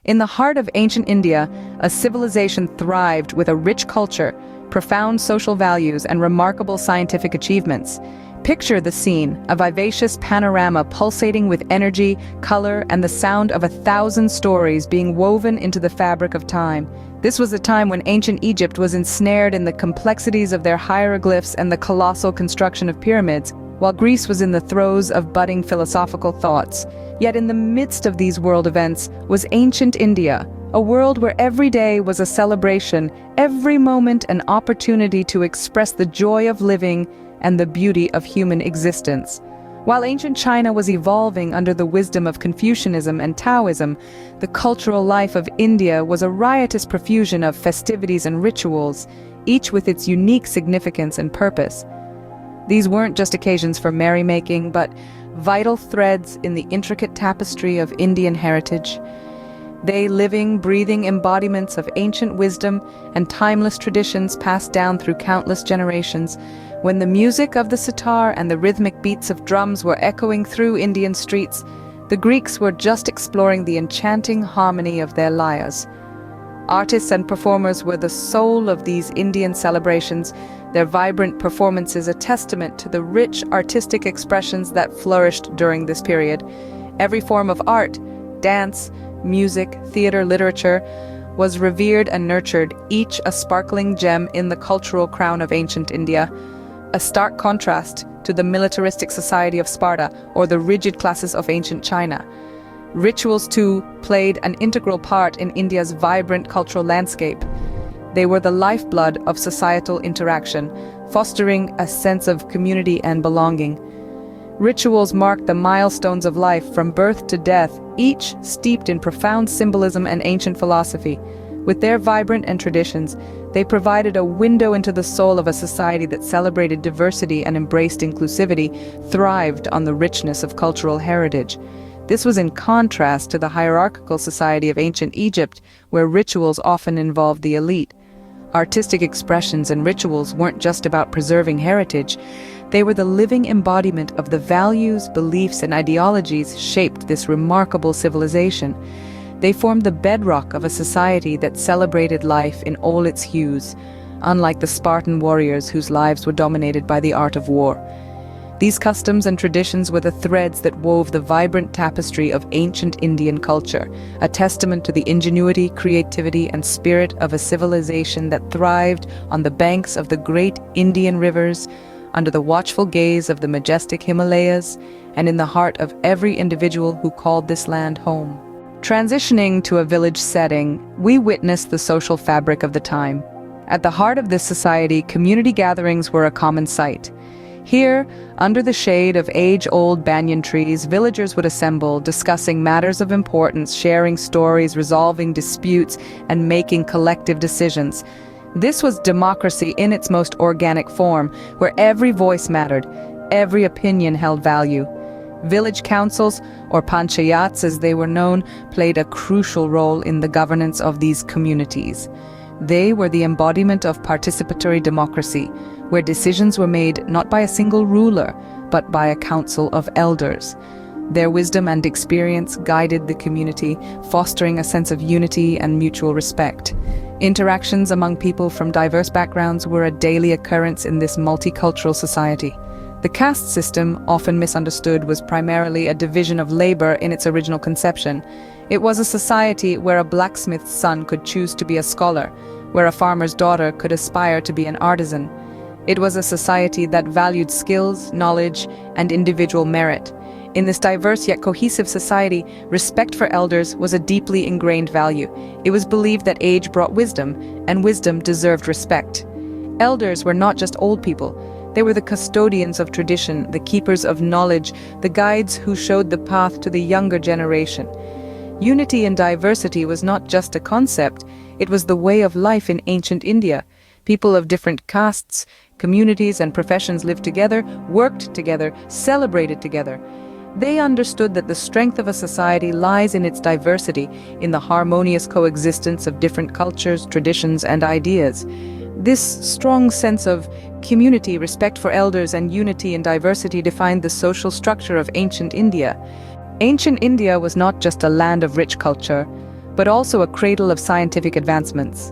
In the heart of ancient India, a civilization thrived with a rich culture, profound social values, and remarkable scientific achievements. Picture the scene, a vivacious panorama pulsating with energy, color, and the sound of 1,000 stories being woven into the fabric of time. This was a time when ancient Egypt was ensnared in the complexities of their hieroglyphs and the colossal construction of pyramids, while Greece was in the throes of budding philosophical thoughts. Yet in the midst of these world events was ancient India, a world where every day was a celebration, every moment an opportunity to express the joy of living and the beauty of human existence. While ancient China was evolving under the wisdom of Confucianism and Taoism, the cultural life of India was a riotous profusion of festivities and rituals, each with its unique significance and purpose. These weren't just occasions for merrymaking, but vital threads in the intricate tapestry of Indian heritage. They living, breathing embodiments of ancient wisdom and timeless traditions passed down through countless generations. When the music of the sitar and the rhythmic beats of drums were echoing through Indian streets, the Greeks were just exploring the enchanting harmony of their lyres. Artists and performers were the soul of these Indian celebrations, their vibrant performances a testament to the rich artistic expressions that flourished during this period. Every form of art, dance, music, theater, literature, was revered and nurtured, each a sparkling gem in the cultural crown of ancient India, a stark contrast to the militaristic society of Sparta or the rigid classes of ancient China. Rituals, too, played an integral part in India's vibrant cultural landscape. They were the lifeblood of societal interaction, fostering a sense of community and belonging. Rituals marked the milestones of life from birth to death, each steeped in profound symbolism and ancient philosophy. With their vibrant and traditions, they provided a window into the soul of a society that celebrated diversity and embraced inclusivity, thrived on the richness of cultural heritage. This was in contrast to the hierarchical society of ancient Egypt, where rituals often involved the elite. Artistic expressions and rituals weren't just about preserving heritage. They were the living embodiment of the values, beliefs, and ideologies shaped this remarkable civilization. They formed the bedrock of a society that celebrated life in all its hues, unlike the Spartan warriors whose lives were dominated by the art of war. These customs and traditions were the threads that wove the vibrant tapestry of ancient Indian culture, a testament to the ingenuity, creativity, and spirit of a civilization that thrived on the banks of the great Indian rivers, under the watchful gaze of the majestic Himalayas, and in the heart of every individual who called this land home. Transitioning to a village setting, we witness the social fabric of the time. At the heart of this society, community gatherings were a common sight. Here, under the shade of age-old banyan trees, villagers would assemble, discussing matters of importance, sharing stories, resolving disputes, and making collective decisions. This was democracy in its most organic form, where every voice mattered, every opinion held value. Village councils, or panchayats as they were known, played a crucial role in the governance of these communities. They were the embodiment of participatory democracy, where decisions were made not by a single ruler, but by a council of elders. Their wisdom and experience guided the community, fostering a sense of unity and mutual respect. Interactions among people from diverse backgrounds were a daily occurrence in this multicultural society. The caste system, often misunderstood, was primarily a division of labor in its original conception. It was a society where a blacksmith's son could choose to be a scholar, where a farmer's daughter could aspire to be an artisan. It was a society that valued skills, knowledge, and individual merit. In this diverse yet cohesive society, respect for elders was a deeply ingrained value. It was believed that age brought wisdom, and wisdom deserved respect. Elders were not just old people. They were the custodians of tradition, the keepers of knowledge, the guides who showed the path to the younger generation. Unity in diversity was not just a concept, it was the way of life in ancient India. People of different castes, communities, and professions lived together, worked together, celebrated together. They understood that the strength of a society lies in its diversity, in the harmonious coexistence of different cultures, traditions, and ideas. This strong sense of community, respect for elders, and unity in diversity defined the social structure of ancient India. Ancient India was not just a land of rich culture, but also a cradle of scientific advancements.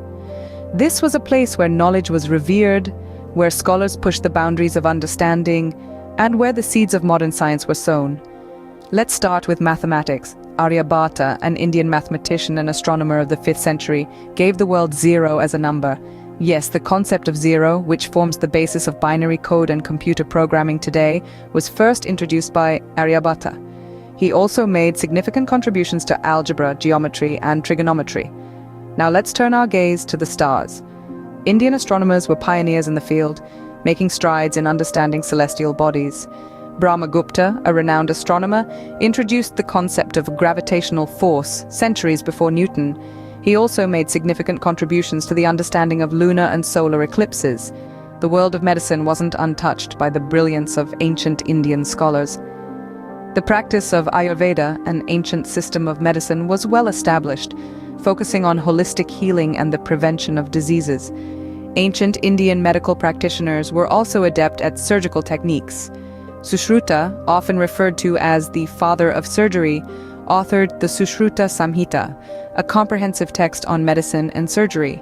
This was a place where knowledge was revered, where scholars pushed the boundaries of understanding, and where the seeds of modern science were sown. Let's start with mathematics. Aryabhata, an Indian mathematician and astronomer of the 5th century, gave the world zero as a number. Yes, the concept of zero, which forms the basis of binary code and computer programming today, was first introduced by Aryabhata. He also made significant contributions to algebra, geometry, and trigonometry. Now let's turn our gaze to the stars. Indian astronomers were pioneers in the field, making strides in understanding celestial bodies. Brahmagupta, a renowned astronomer, introduced the concept of gravitational force centuries before Newton. He also made significant contributions to the understanding of lunar and solar eclipses. The world of medicine wasn't untouched by the brilliance of ancient Indian scholars. The practice of Ayurveda, an ancient system of medicine, was well established, focusing on holistic healing and the prevention of diseases. Ancient Indian medical practitioners were also adept at surgical techniques. Sushruta, often referred to as the father of surgery, authored the Sushruta Samhita, a comprehensive text on medicine and surgery.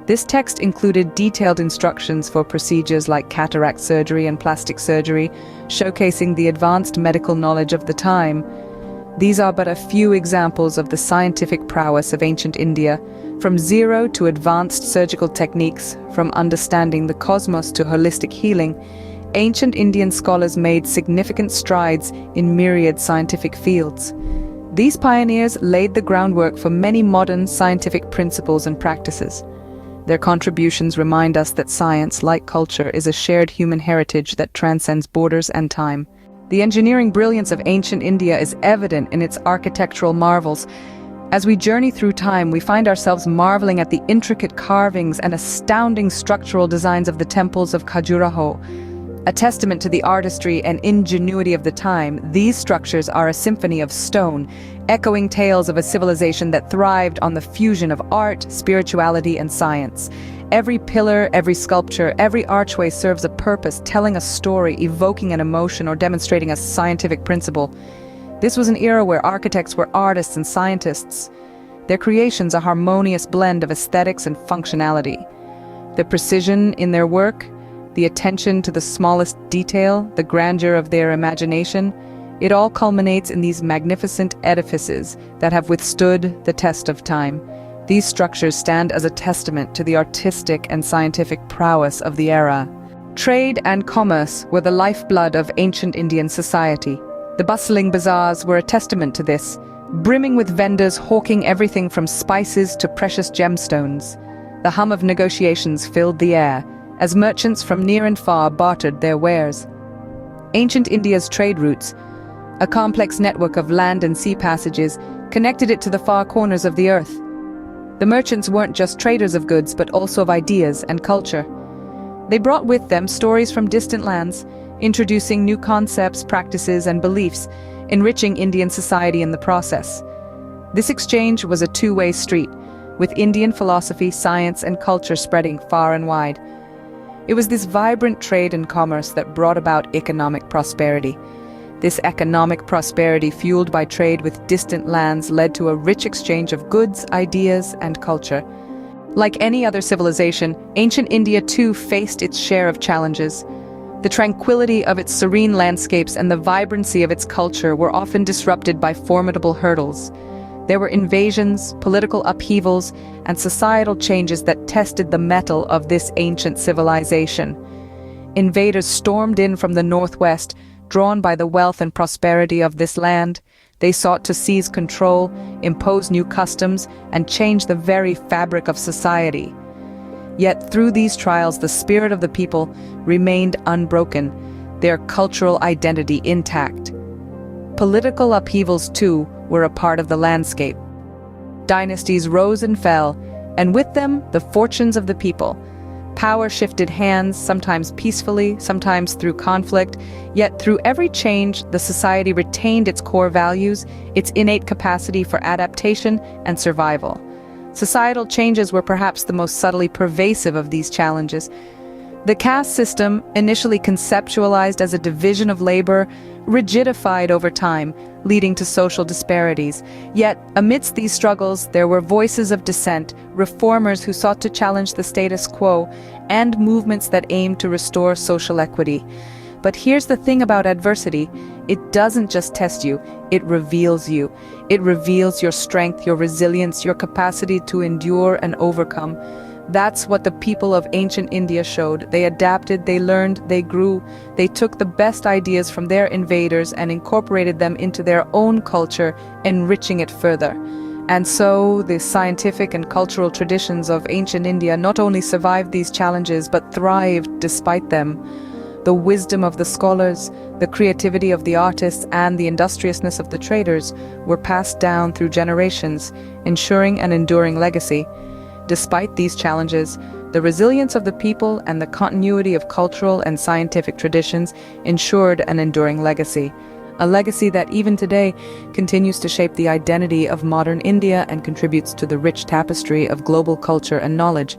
This text included detailed instructions for procedures like cataract surgery and plastic surgery, showcasing the advanced medical knowledge of the time. These are but a few examples of the scientific prowess of ancient India, from zero to advanced surgical techniques, from understanding the cosmos to holistic healing. Ancient Indian scholars made significant strides in myriad scientific fields. These pioneers laid the groundwork for many modern scientific principles and practices. Their contributions remind us that science, like culture, is a shared human heritage that transcends borders and time. The engineering brilliance of ancient India is evident in its architectural marvels. As we journey through time, we find ourselves marveling at the intricate carvings and astounding structural designs of the temples of Khajuraho. A testament to the artistry and ingenuity of the time, these structures are a symphony of stone, echoing tales of a civilization that thrived on the fusion of art, spirituality, and science. Every pillar, every sculpture, every archway serves a purpose, telling a story, evoking an emotion, or demonstrating a scientific principle. This was an era where architects were artists and scientists. Their creations a harmonious blend of aesthetics and functionality. The precision in their work, the attention to the smallest detail, the grandeur of their imagination, it all culminates in these magnificent edifices that have withstood the test of time. These structures stand as a testament to the artistic and scientific prowess of the era. Trade and commerce were the lifeblood of ancient Indian society. The bustling bazaars were a testament to this, brimming with vendors hawking everything from spices to precious gemstones. The hum of negotiations filled the air, as merchants from near and far bartered their wares. Ancient India's trade routes, a complex network of land and sea passages, connected it to the far corners of the earth. The merchants weren't just traders of goods, but also of ideas and culture. They brought with them stories from distant lands, introducing new concepts, practices, and beliefs, enriching Indian society in the process. This exchange was a two-way street, with Indian philosophy, science, and culture spreading far and wide. It was this vibrant trade and commerce that brought about economic prosperity. This economic prosperity, fueled by trade with distant lands, led to a rich exchange of goods, ideas, and culture. Like any other civilization, ancient India too faced its share of challenges. The tranquility of its serene landscapes and the vibrancy of its culture were often disrupted by formidable hurdles. There were invasions, political upheavals, and societal changes that tested the mettle of this ancient civilization. Invaders stormed in from the northwest, drawn by the wealth and prosperity of this land. They sought to seize control, impose new customs, and change the very fabric of society. Yet through these trials, the spirit of the people remained unbroken, their cultural identity intact. Political upheavals, too, were a part of the landscape. Dynasties rose and fell, and with them, the fortunes of the people. Power shifted hands, sometimes peacefully, sometimes through conflict, yet through every change, the society retained its core values, its innate capacity for adaptation and survival. Societal changes were perhaps the most subtly pervasive of these challenges. The caste system, initially conceptualized as a division of labor, rigidified over time, leading to social disparities. Yet, amidst these struggles, there were voices of dissent, reformers who sought to challenge the status quo, and movements that aimed to restore social equity. But here's the thing about adversity: it doesn't just test you, it reveals you. It reveals your strength, your resilience, your capacity to endure and overcome. That's what the people of ancient India showed. They adapted, they learned, they grew. They took the best ideas from their invaders and incorporated them into their own culture, enriching it further. And so, the scientific and cultural traditions of ancient India not only survived these challenges, but thrived despite them. The wisdom of the scholars, the creativity of the artists, and the industriousness of the traders were passed down through generations, ensuring an enduring legacy. Despite these challenges, the resilience of the people and the continuity of cultural and scientific traditions ensured an enduring legacy. A legacy that even today continues to shape the identity of modern India and contributes to the rich tapestry of global culture and knowledge.